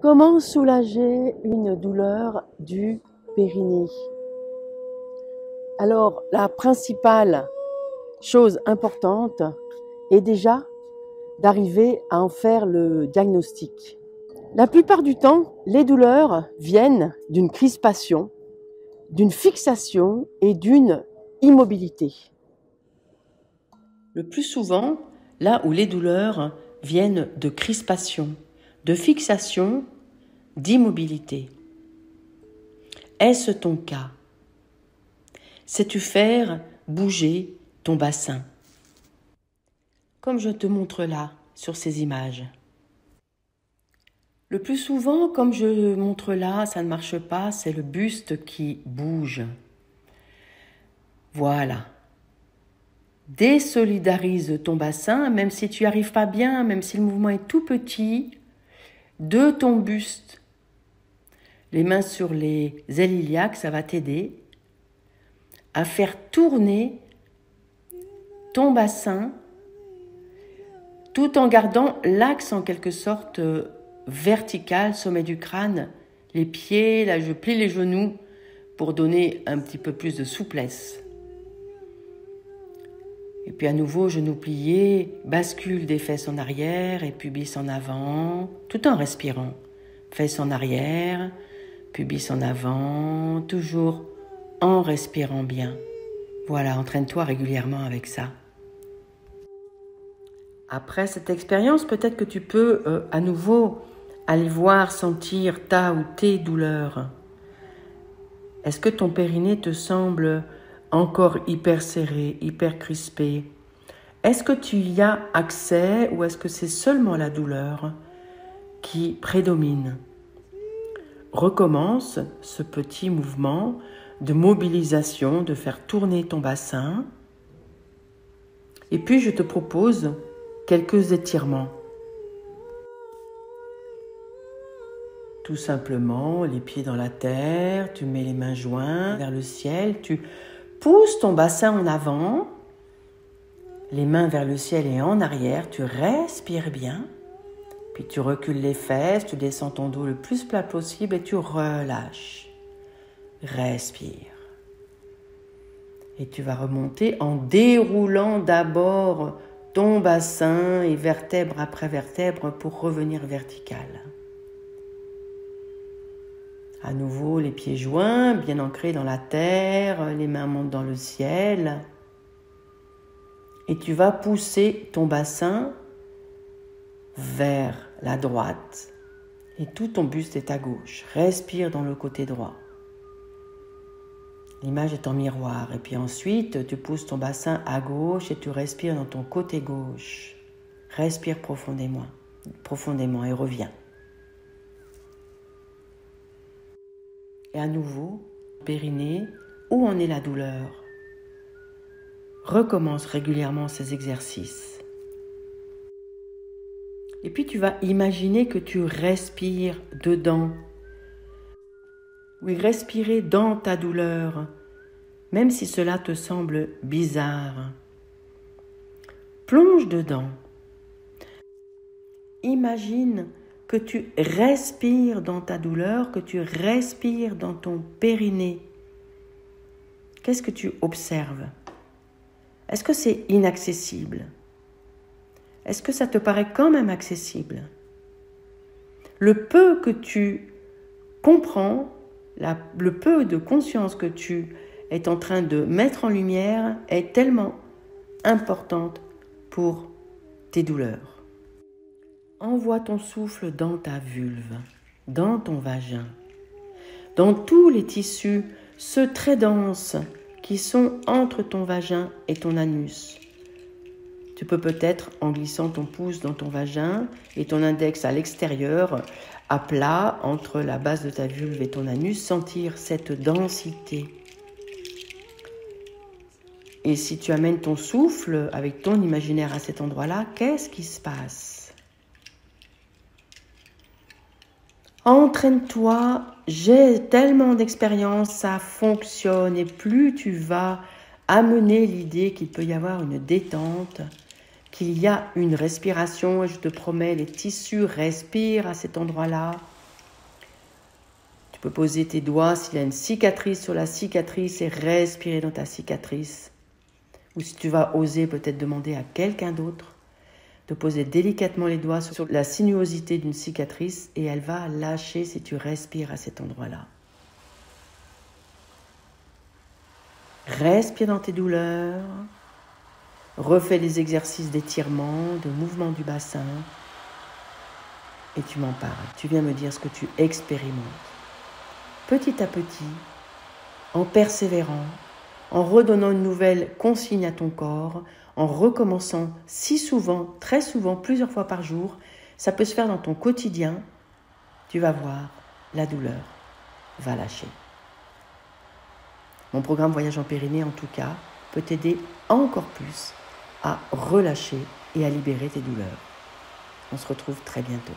Comment soulager une douleur du périnée? Alors, la principale chose importante est déjà d'arriver à en faire le diagnostic. La plupart du temps, les douleurs viennent d'une crispation, d'une fixation et d'une immobilité. Le plus souvent, là où les douleurs viennent de crispation, de fixation, d'immobilité. Est-ce ton cas? Sais-tu faire bouger ton bassin? Comme je te montre là, sur ces images. Le plus souvent, comme je montre là, ça ne marche pas, c'est le buste qui bouge. Voilà. Désolidarise ton bassin, même si tu n'y arrives pas bien, même si le mouvement est tout petit, de ton buste. Les mains sur les ailes iliaques, ça va t'aider à faire tourner ton bassin tout en gardant l'axe en quelque sorte vertical, sommet du crâne, les pieds, là je plie les genoux pour donner un petit peu plus de souplesse. Et puis à nouveau, genoux pliés, bascule des fesses en arrière et pubis en avant, tout en respirant. Fesses en arrière, pubis en avant, toujours en respirant bien. Voilà, entraîne-toi régulièrement avec ça. Après cette expérience, peut-être que tu peux à nouveau aller voir, sentir ta ou tes douleurs. Est-ce que ton périnée te semble encore hyper serré, hyper crispé? Est-ce que tu y as accès ou est-ce que c'est seulement la douleur qui prédomine? Recommence ce petit mouvement de mobilisation, de faire tourner ton bassin. Et puis je te propose quelques étirements. Tout simplement, les pieds dans la terre, tu mets les mains jointes vers le ciel, tu pousses ton bassin en avant, les mains vers le ciel et en arrière, tu respires bien, puis tu recules les fesses, tu descends ton dos le plus plat possible et tu relâches. Respire. Et tu vas remonter en déroulant d'abord ton bassin et vertèbre après vertèbre pour revenir vertical. À nouveau, les pieds joints, bien ancrés dans la terre, les mains montent dans le ciel. Et tu vas pousser ton bassin vers la droite. Et tout ton buste est à gauche. Respire dans le côté droit. L'image est en miroir. Et puis ensuite, tu pousses ton bassin à gauche et tu respires dans ton côté gauche. Respire profondément et reviens. Et à nouveau, périnée, où en est la douleur? Recommence régulièrement ces exercices. Et puis tu vas imaginer que tu respires dedans. Oui, respirer dans ta douleur, même si cela te semble bizarre. Plonge dedans. Imagine que tu respires dans ta douleur, que tu respires dans ton périnée. Qu'est-ce que tu observes? Est-ce que c'est inaccessible? Est-ce que ça te paraît quand même accessible? Le peu que tu comprends, le peu de conscience que tu es en train de mettre en lumière est tellement importante pour tes douleurs. Envoie ton souffle dans ta vulve, dans ton vagin, dans tous les tissus, ceux très denses qui sont entre ton vagin et ton anus. Tu peux peut-être, en glissant ton pouce dans ton vagin et ton index à l'extérieur, à plat, entre la base de ta vulve et ton anus, sentir cette densité. Et si tu amènes ton souffle avec ton imaginaire à cet endroit-là, qu'est-ce qui se passe? Entraîne-toi, j'ai tellement d'expérience, ça fonctionne. Et plus tu vas amener l'idée qu'il peut y avoir une détente, qu'il y a une respiration, et je te promets, les tissus respirent à cet endroit-là, peux poser tes doigts s'il y a une cicatrice sur la cicatrice et respirer dans ta cicatrice. Ou si tu vas oser peut-être demander à quelqu'un d'autre de poser délicatement les doigts sur la sinuosité d'une cicatrice et elle va lâcher si tu respires à cet endroit-là. Respire dans tes douleurs. Refais des exercices d'étirement, de mouvement du bassin. Et tu m'en parles. Tu viens me dire ce que tu expérimentes. Petit à petit, en persévérant, en redonnant une nouvelle consigne à ton corps, en recommençant si souvent, très souvent, plusieurs fois par jour, ça peut se faire dans ton quotidien, tu vas voir, la douleur va lâcher. Mon programme Voyage en Périnée, en tout cas, peut t'aider encore plus à relâcher et à libérer tes douleurs. On se retrouve très bientôt.